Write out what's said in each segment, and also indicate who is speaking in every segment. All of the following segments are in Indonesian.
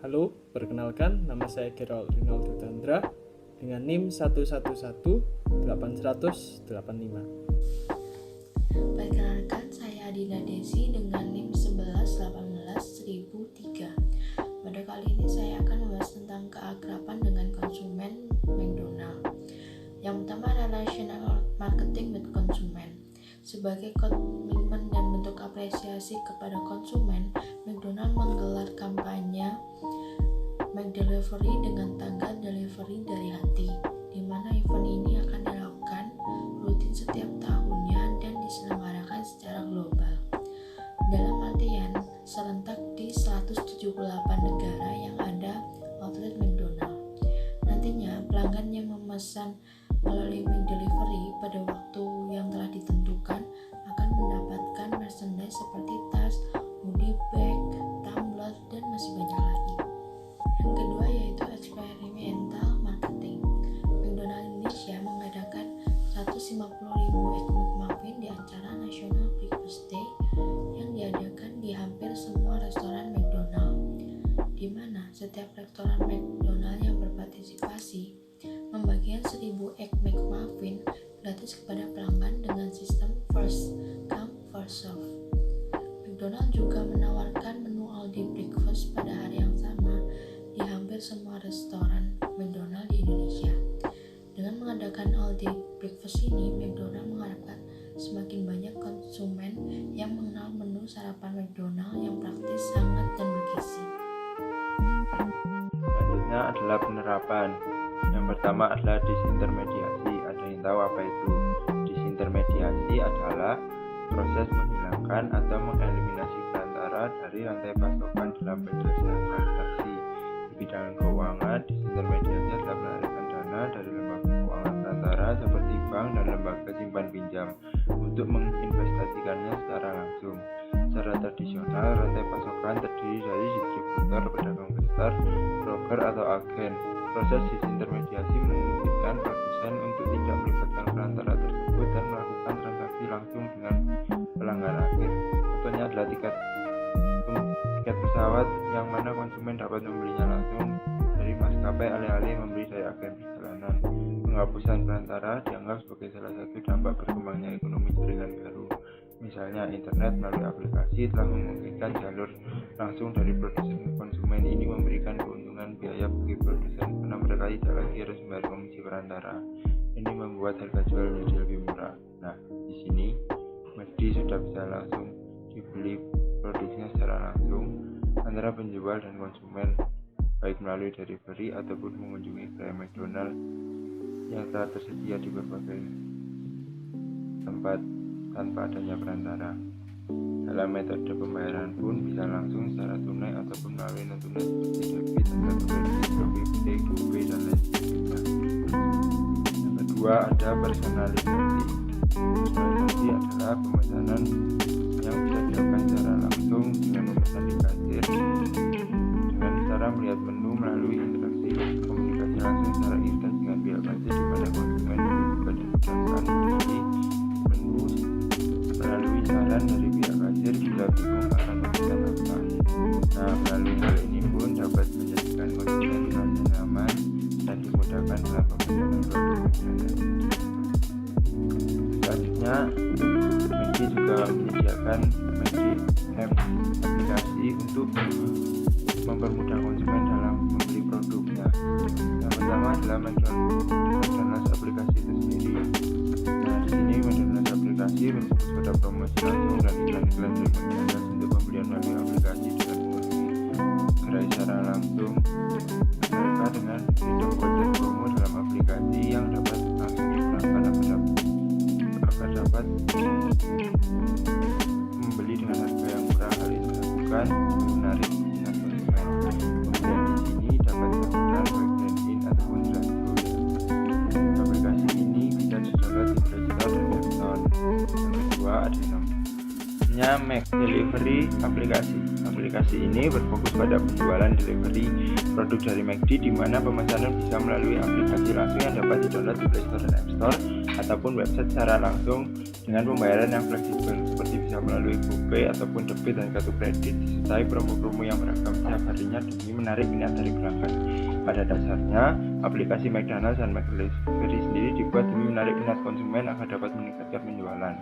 Speaker 1: Halo, perkenalkan nama saya Gerald Rinaldo Chandra dengan NIM 111-885.
Speaker 2: Perkenalkan, saya Adina Desi dengan NIM 11-18-1003. Pada kali ini saya akan membahas tentang keakraban dengan konsumen McDonald. Yang pertama, relational marketing with konsumen. Sebagai komitmen dan bentuk apresiasi kepada konsumen, McDonald menggelar kampanye McDelivery dengan tanggal delivery dari hati, di mana event ini akan dilakukan rutin setiap tahunnya dan diselenggarakan secara global. Dalam artian serentak di 178 negara yang ada outlet McDonald. Nantinya pelanggan yang memesan melalui McDelivery pada waktu yang telah ditentukan akan mendapatkan merchandise seperti tas, hoodie bag, tumbler, dan masih banyak lagi. Yang kedua yaitu experimental marketing. McDonald Indonesia mengadakan 150.000 egg McMuffin di acara National Breakfast Day yang diadakan di hampir semua restoran McDonald, di mana setiap restoran McDonald yang berpartisipasi membagikan 1.000 egg McMuffin gratis kepada pelanggan dengan sistem first come first serve. McDonald juga menawarkan menu all day breakfast pada hari yang sama di hampir semua restoran McDonald di Indonesia. Dengan mengadakan all day breakfast ini, McDonald mengharapkan semakin banyak konsumen yang mengenal menu sarapan McDonald yang praktis, hangat, dan bergizi.
Speaker 3: Selanjutnya adalah penerapan. Yang pertama adalah disintermediasi. Ada yang tahu apa itu? Disintermediasi adalah proses menghilangkan atau mengeliminasi perantara dari rantai pasokan dalam penyelesaian transaksi. Di bidang keuangan, disintermediasi adalah melarikan dana dari lembaga keuangan perantara seperti bank dan lembaga simpan pinjam untuk menginvestasikannya secara langsung. Secara tradisional, rantai pasokan terdiri dari distributor, pedagang besar, broker atau agen. Proses disintermediasi memungkinkan produsen untuk tidak melibatkan perantara tersebut dan melakukan transaksi langsung dengan pelanggan akhir. Contohnya adalah tiket pesawat yang mana konsumen dapat membelinya langsung dari maskapai alih-alih membeli dari agen perjalanan. Penghapusan perantara dianggap sebagai salah satu dampak berkembangnya ekonomi jaringan baru. Misalnya, internet melalui aplikasi telah memungkinkan jalur langsung dari produsen ke konsumen. Ini memberikan keuntungan biaya bagi produsen karena mereka tidak lagi harus membayar komisi perantara. Ini membuat harga jual menjadi lebih murah. Nah, di sini McD sudah bisa langsung dibeli produksinya secara langsung antara penjual dan konsumen, baik melalui delivery ataupun mengunjungi gerai McDonald yang telah tersedia di berbagai tempat tanpa adanya perantara. Dalam metode pembayaran pun bisa langsung secara tunai ataupun melalui non-tunai seperti debit, kartu kredit, GoPay, GoPay, dan lain sebagainya. Yang kedua ada personalisasi. Personalisasi adalah pemesanan yang bisa dilakukan secara langsung dengan memesan di kasir dengan cara melihat menu melalui interaksi komunikasi langsung secara intens dengan pihak kasir, di mana konsumen juga dimudahkan memilih menu melalui saran dari pihak kasir bila bingung akan memesan apa. Nah, melalui hal ini pun dapat menjadikan konsumen merasa nyaman dan dimudahkan dalam pemesanan produk makanan. Selanjutnya, McD juga menyediakan McD App, aplikasi untuk mempermudah konsumen dalam membeli produknya. Yang pertama adalah McDonald's aplikasi itu sendiri. Nah, di sini McDonald's aplikasi berfokus pada promosi langsung dan iklan-iklan dari McDonald's untuk pembelian melalui aplikasi dengan memenuhi gerai secara langsung. Mereka dengan sistem kode promo dalam aplikasi yang dapat langsung digunakan agar dapat membeli dengan harga yang murah. Hal ini dilakukan menarik minat konsumen. Kemudian di sini dapat dilakukan baik dine-in ataupun drive-thru. Aplikasi ini bisa di-download di Play Store dan App Store. Yang kedua ada namanya McDelivery aplikasi. Aplikasi ini berfokus pada penjualan delivery produk dari McD, di mana pemesanan bisa melalui aplikasi langsung yang dapat di-download di Play Store dan App Store ataupun website secara langsung dengan pembayaran yang fleksibel, seperti bisa bisa melalui GoPay ataupun debit dan kartu kredit, disertai promo-promo yang beragam setiap harinya demi menarik minat dari pelanggan. Pada dasarnya, aplikasi McDonald's dan McDelivery sendiri dibuat demi menarik minat konsumen agar dapat meningkatkan penjualan.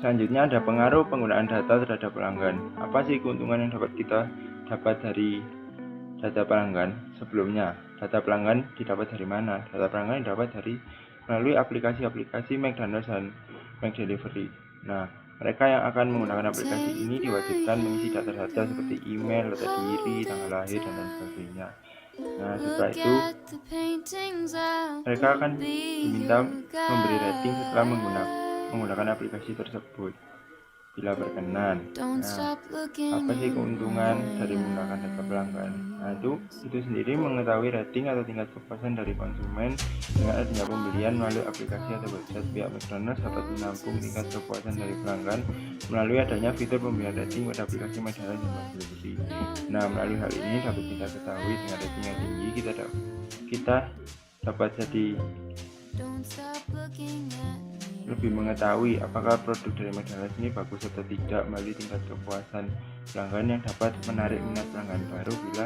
Speaker 3: Selanjutnya ada pengaruh penggunaan data terhadap pelanggan. Apa sih keuntungan yang kita dapat dari data pelanggan? Sebelumnya, data pelanggan didapat dari mana? Data pelanggan didapat dari melalui aplikasi-aplikasi McDonald's dan McDelivery. Nah, mereka yang akan menggunakan aplikasi ini diwajibkan mengisi data-data seperti email, data diri, tanggal lahir, dan lain sebagainya. Nah, setelah itu mereka akan diminta memberi rating setelah menggunakan aplikasi tersebut bila berkenan. Nah, apa sih keuntungan dari menggunakan data pelanggan? Nah, itu sendiri mengetahui rating atau tingkat kepuasan dari konsumen. Dengan adanya pembelian melalui aplikasi atau website pihak McDonald's dapat menampung tingkat kepuasan dari pelanggan melalui adanya fitur pembelian rating pada aplikasi McDonald's dan McDelivery. Nah, melalui hal ini dapat kita ketahui dengan rating yang tinggi kita dapat jadi lebih mengetahui apakah produk dari McDonald's ini bagus atau tidak melalui tingkat kepuasan pelanggan yang dapat menarik minat pelanggan baru bila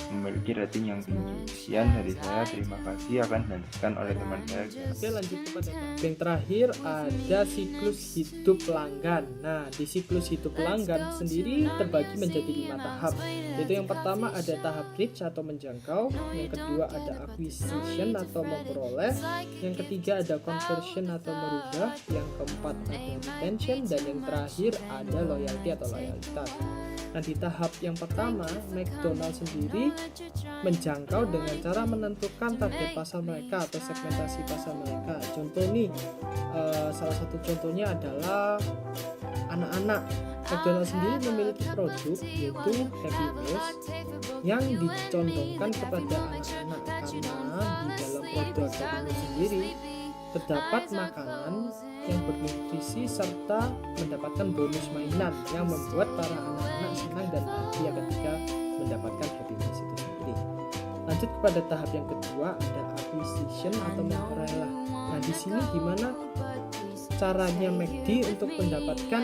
Speaker 3: memiliki rating yang tinggi. Sekian dari saya, terima kasih, akan dilanjutkan oleh teman saya.
Speaker 1: Oke, lanjut kepada yang terakhir, ada siklus hidup pelanggan. Nah, di siklus hidup pelanggan sendiri terbagi menjadi 5 tahap. Yaitu yang pertama ada tahap reach atau menjangkau, yang kedua ada acquisition atau memperoleh, yang ketiga ada conversion atau merubah, yang keempat ada retention, dan yang terakhir ada loyalty atau loyalitas. Nah, di tahap yang pertama, McDonald's sendiri menjangkau dengan cara menentukan target pasar mereka atau segmentasi pasar mereka. Contoh nih, salah satu contohnya adalah anak-anak. McDonald's sendiri memiliki produk yaitu Happy Meals yang dicondongkan kepada anak-anak, karena di dalam produk Happy Meals sendiri terdapat makanan yang bernutrisi serta mendapatkan bonus mainan yang membuat para anak-anak senang dan bahagia ketika mendapatkan Happy Meals itu sendiri. Lanjut kepada tahap yang kedua, ada acquisition atau memperoleh. Nah, di sini gimana caranya McD untuk mendapatkan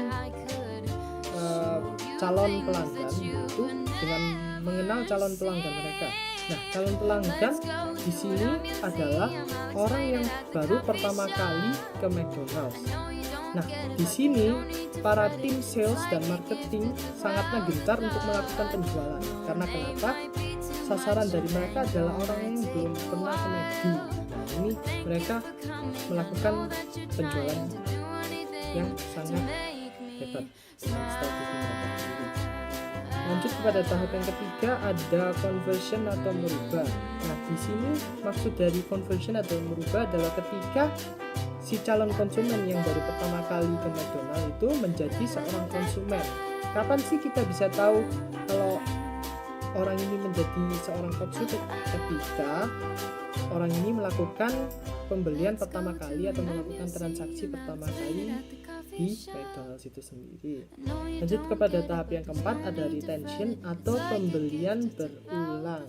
Speaker 1: calon pelanggan, yaitu dengan mengenal calon pelanggan mereka. Nah, calon pelanggan di sini adalah orang yang baru pertama kali ke McDonald's. Nah, di sini para tim sales dan marketing sangatnya gencar untuk melakukan penjualan. Karena kenapa? Sasaran dari mereka adalah orang yang belum pernah ke McD. Nah, ini mereka melakukan penjualan yang sangat hebat. Lanjut kepada tahap yang ketiga, ada conversion atau merubah. Nah, di sini maksud dari conversion atau merubah adalah ketika si calon konsumen yang baru pertama kali ke McDonald's itu menjadi seorang konsumen. Kapan sih kita bisa tahu kalau orang ini menjadi seorang konsumen? Ketika orang ini melakukan pembelian pertama kali atau melakukan transaksi pertama kali di McDonald's itu sendiri. Lanjut kepada tahap yang keempat, ada retention atau pembelian berulang.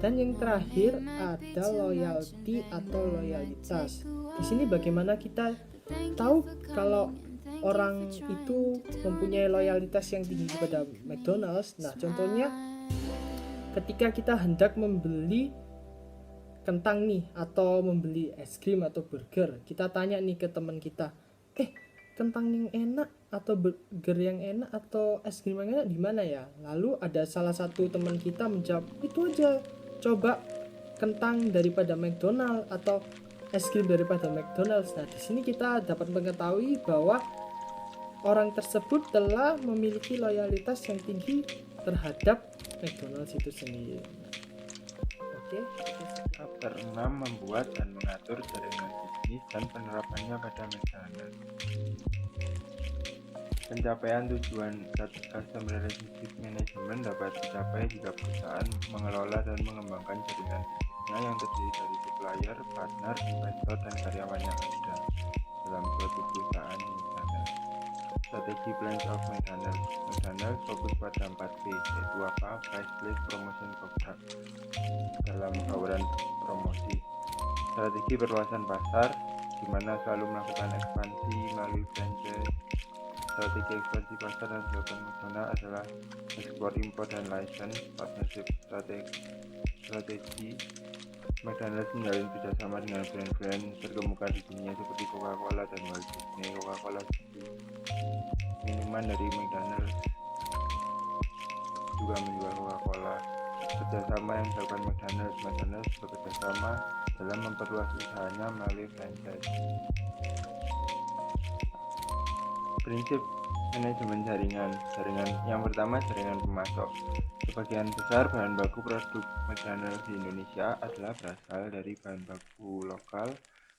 Speaker 1: Dan yang terakhir ada loyalty atau loyalitas. Di sini bagaimana kita tahu kalau orang itu mempunyai loyalitas yang tinggi kepada McDonald's? Nah, contohnya ketika kita hendak membeli kentang nih atau membeli es krim atau burger, kita tanya nih ke teman kita, kentang yang enak atau burger yang enak atau es krim yang enak di mana ya? Lalu ada salah satu teman kita menjawab, itu aja, coba kentang daripada McDonald's atau es krim daripada McDonald's. Nah, di sini kita dapat mengetahui bahwa orang tersebut telah memiliki loyalitas yang tinggi terhadap McDonald's itu sendiri. Oke.
Speaker 3: Chapter 6, membuat dan mengatur jaringan bisnis dan penerapannya pada McDonald's. Pencapaian tujuan Customer Relationship Management dapat dicapai jika perusahaan mengelola dan mengembangkan jaringan bisnisnya yang terdiri dari supplier, partner, investor, dan karyawan yang ada dalam suatu perusahaan McDonald's. Strategi Plans of McDonald's. McDonald's fokus pada 4P, yaitu apa? Price, Place, Promotion, Product dalam bauran promosi. Strategi perluasan pasar di mana selalu melakukan ekspansi melalui franchise. Strategi ekspansi pasar yang dilakukan McDonald adalah ekspor, impor, dan license partnership strategi. McDonald's menjalin kerjasama dengan brand-brand terkemuka di dunia seperti Coca-Cola dan Walt Disney. Coca-Cola minuman dari McDonald's juga menjual Coca-Cola. Kerjasama yang dilakukan McDonald's bekerjasama dalam memperluas usahanya melalui franchise. Prinsip manajemen jaringan yang pertama, jaringan pemasok. Sebagian besar bahan baku produk McDonald's di Indonesia adalah berasal dari bahan baku lokal.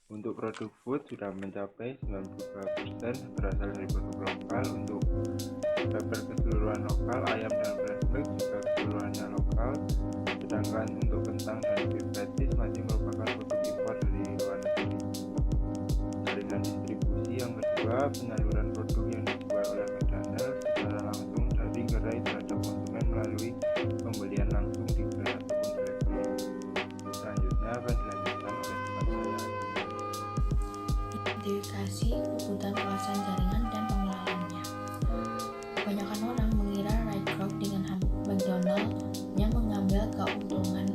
Speaker 3: Untuk produk food sudah mencapai 92% berasal dari produk lokal. Untuk pepper keseluruhan lokal, ayam dan fresh milk juga keseluruhannya lokal. Sedangkan untuk kentang dan beef patties masih merupakan produk impor dari luar negeri. Jaringan distribusi yang kedua, penyaluran produk yang dijual oleh McDonald's secara langsung dari gerai terhadap konsumen melalui pembelian langsung di gerai ataupun delivery. Selanjutnya akan dilanjutkan oleh teman saya.
Speaker 2: Identifikasi kebutuhan kawasan jaringan dan pengelolaannya. Kebanyakan orang mengira Ray Kroc dengan McDonald yang mengambil keuntungan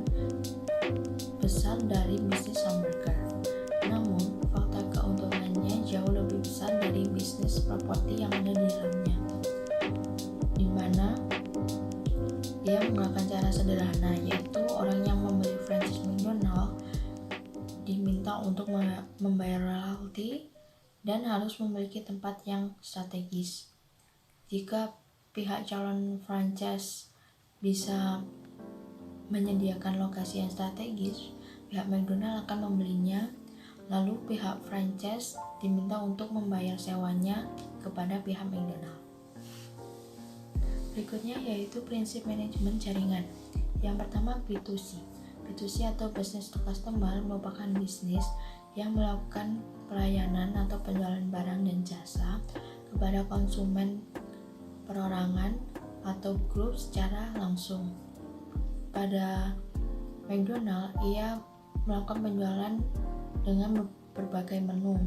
Speaker 2: besar dari bisnis hamburger. Namun, fakta keuntungannya jauh lebih besar dari bisnis properti yang ada di dalamnya, di mana dia menggunakan cara sederhana, yaitu orang yang membeli franchise McDonald diminta untuk membayar royalti dan harus memiliki tempat yang strategis. Jika pihak calon franchise bisa menyediakan lokasi yang strategis, pihak McDonald akan membelinya, lalu pihak franchise diminta untuk membayar sewanya kepada pihak McDonald. Berikutnya yaitu prinsip manajemen jaringan. Yang pertama, B2C. B2C atau business to customer merupakan bisnis yang melakukan pelayanan atau penjualan barang dan jasa kepada konsumen perorangan atau grup secara langsung. Pada McDonald, ia melakukan penjualan dengan berbagai menu,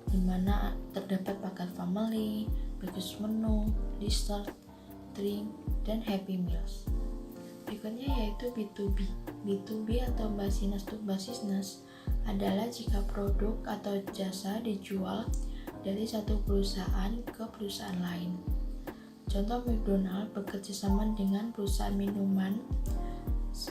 Speaker 2: di mana terdapat paket family, breakfast menu, dessert, drink, dan happy meals. Berikutnya yaitu B2B. B2B atau business to business adalah jika produk atau jasa dijual dari satu perusahaan ke perusahaan lain. Contoh, McDonald bekerja sama dengan perusahaan minuman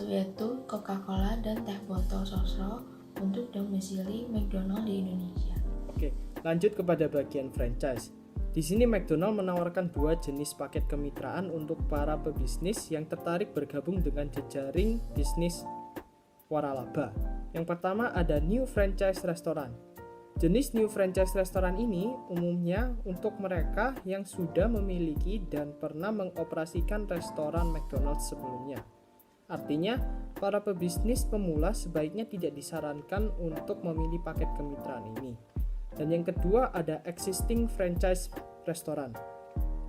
Speaker 2: yaitu Coca-Cola dan teh botol Sosro untuk domisili McDonald di Indonesia.
Speaker 1: Oke, lanjut kepada bagian franchise. Di sini McDonald menawarkan dua jenis paket kemitraan untuk para pebisnis yang tertarik bergabung dengan jejaring bisnis waralaba. Yang pertama ada New Franchise Restaurant. Jenis New Franchise Restaurant ini umumnya untuk mereka yang sudah memiliki dan pernah mengoperasikan restoran McDonald's sebelumnya. Artinya, para pebisnis pemula sebaiknya tidak disarankan untuk memilih paket kemitraan ini. Dan yang kedua ada Existing Franchise Restaurant.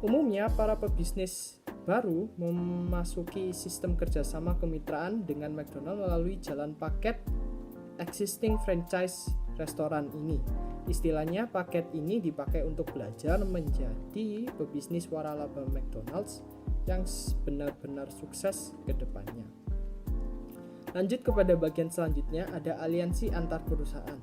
Speaker 1: Umumnya para pebisnis baru memasuki sistem kerjasama kemitraan dengan McDonald melalui jalan paket Existing Franchise Restaurant ini. Istilahnya paket ini dipakai untuk belajar menjadi pebisnis waralaba McDonald's yang benar-benar sukses ke depannya. Lanjut kepada bagian selanjutnya ada aliansi antar perusahaan.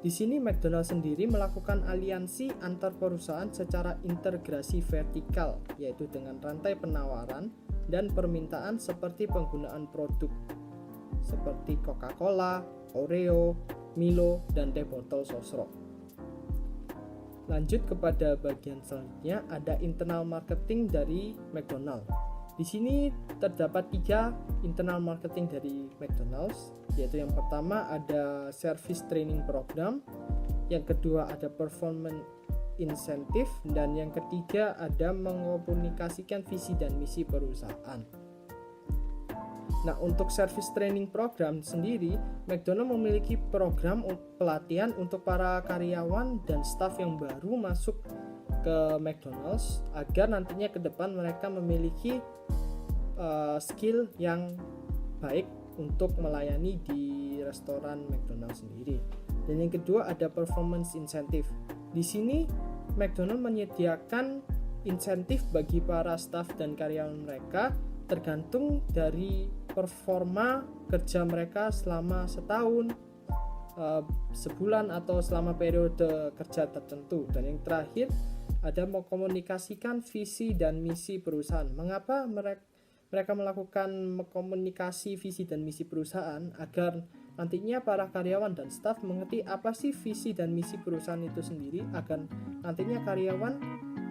Speaker 1: Di sini McDonald sendiri melakukan aliansi antar perusahaan secara integrasi vertikal, yaitu dengan rantai penawaran dan permintaan seperti penggunaan produk seperti Coca-Cola, Oreo, Milo, dan teh botol Sosro. Lanjut kepada bagian selanjutnya ada internal marketing dari McDonald. Di sini terdapat 3 internal marketing dari McDonald's, yaitu yang pertama ada service training program, yang kedua ada performance incentive, dan yang ketiga ada mengkomunikasikan visi dan misi perusahaan. Nah, untuk service training program sendiri, McDonald memiliki program pelatihan untuk para karyawan dan staf yang baru masuk ke McDonald's agar nantinya ke depan mereka memiliki skill yang baik untuk melayani di restoran McDonald's sendiri. Dan yang kedua ada performance incentive. Di sini McDonald menyediakan insentif bagi para staf dan karyawan mereka tergantung dari performa kerja mereka selama setahun, sebulan atau selama periode kerja tertentu. Dan yang terakhir ada mengkomunikasikan visi dan misi perusahaan. Mengapa mereka melakukan komunikasi visi dan misi perusahaan? Agar nantinya para karyawan dan staf mengerti apa sih visi dan misi perusahaan itu sendiri, agar nantinya karyawan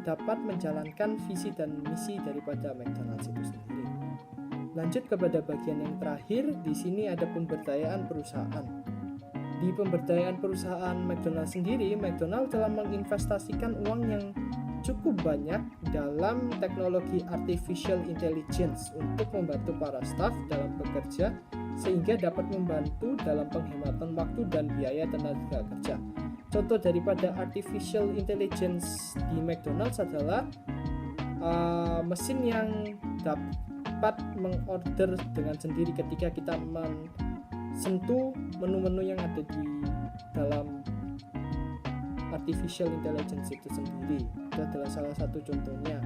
Speaker 1: dapat menjalankan visi dan misi daripada McDonald's itu sendiri. Lanjut kepada bagian yang terakhir, di sini ada pemberdayaan perusahaan. Di pemberdayaan perusahaan McDonald's sendiri, McDonald's telah menginvestasikan uang yang cukup banyak dalam teknologi artificial intelligence untuk membantu para staf dalam bekerja sehingga dapat membantu dalam penghematan waktu dan biaya tenaga kerja. Contoh daripada artificial intelligence di McDonald's adalah mesin yang dapat mengorder dengan sendiri ketika kita sentuh menu-menu yang ada di dalam artificial intelligence itu sendiri. Itu adalah salah satu contohnya.